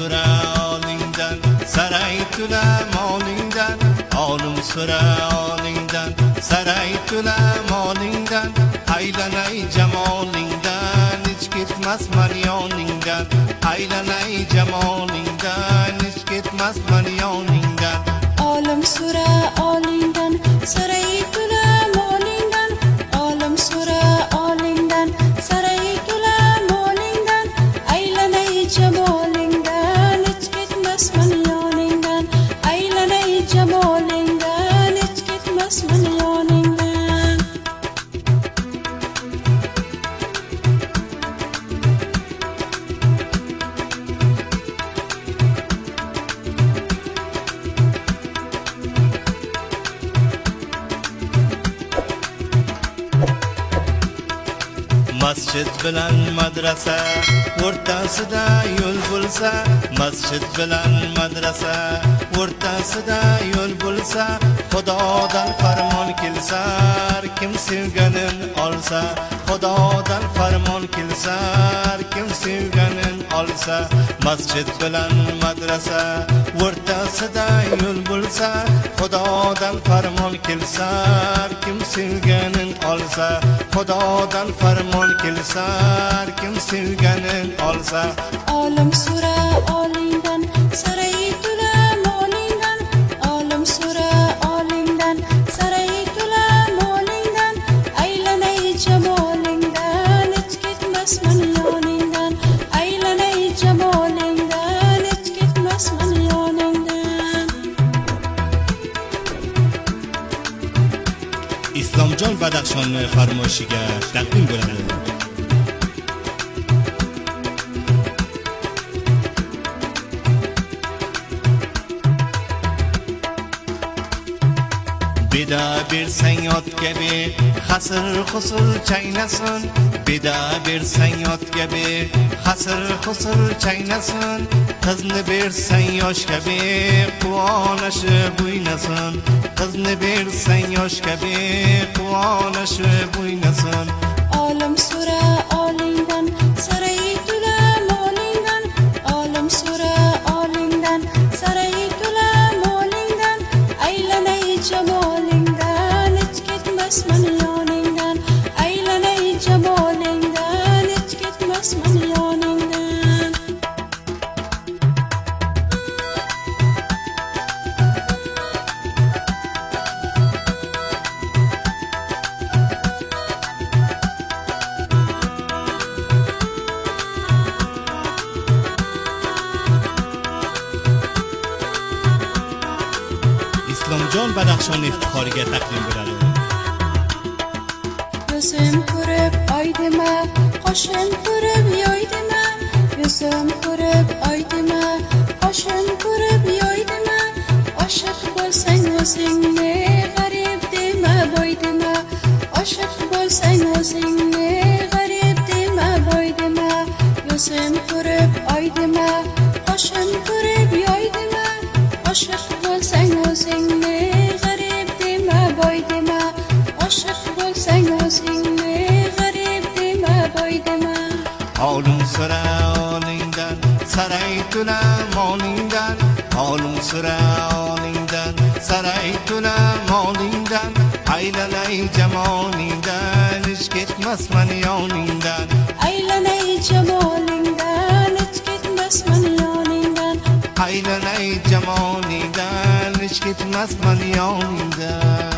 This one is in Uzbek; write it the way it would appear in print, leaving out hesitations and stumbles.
sura olingdan, saray tula molingdan, olim sura olingdan, saray tula molingdan, aylanay jamolingdan, hech ketmasman yoningdan, aylanay jamolingdan, hech ketmasman yoningdan. Olim sura olingdan, saray tula molingdan, olim sura olingdan, saray tula molingdan, aylanay jamolingdan, hech ketmasman yoningdan, aylanay jamolingdan, hech ketmasman yoningdan. Masjid bilan madrasa o'rtasida yo'l bo'lsa, masjid bilan madrasa o'rtasida yo'l bo'lsa, Xudodan farmon kelsa, kim sevganin olsa, Xudodan farmon kelsa, kim sevganin olsa, masjid bilan madrasa o'rtasida yo'l bo'lsa, Xudodan farmon kelsa, kim sevganin olsa, Xudodan farmon kelsa, kim sevganin olsa. Olim sura olingdan, saray tula molingdan, olim sura olingdan, saray tula molingdan, aylanay jamolingdan, hech ketmasman yoningdan, aylanay jamolingdan, hech ketmasman yoningdan. Islomjon Badaxshonni farmoyishiga taqdim bo'ladi. Beda bersang yot kabi hasir husur chaynasin, beda bersang yot kabi hasir husur chaynasin, qizni bersang yosh kabi quvonishib o'ynasin, qizni bersang yosh kabi quvonishib o'ynasin. Olim sura olingdan, saray tula molingdan, olim sura olingdan, saray tula molingdan, aylanay jamolingdan, hech ketmasman yoningdan, aylanay jamolingdan, hech ketmasman yoningdan. Islomjon Badaxshon iftixoriga taqdim bo'ladi. Yuzim ko'rib oydima, qoshim ko'rib yoydima, yuzim ko'rib oydima, qoshim ko'rib yoydima, oshiq bo'lsang o'zingni g'arib dema boydima, oshiq bo'lsang o'zingni g'arib dema boydima, yuzim ko'rib oydima, qoshim ko'rib yoydima, oshiq bo'lsang o'zingni g'arib dema boydima, oshiq bo'lsang o'zingni g'arib dema boydima. Olim sura olingdan, saray tula molingdan, olim sura olingdan, saray tula molingdan, aylanay jamolingdan, hech ketmasman yoningdan, Aylanay jamolingdan, hech ketmasman yoningdan, aylanay jamolingdan, hech ketmasman yoningdan.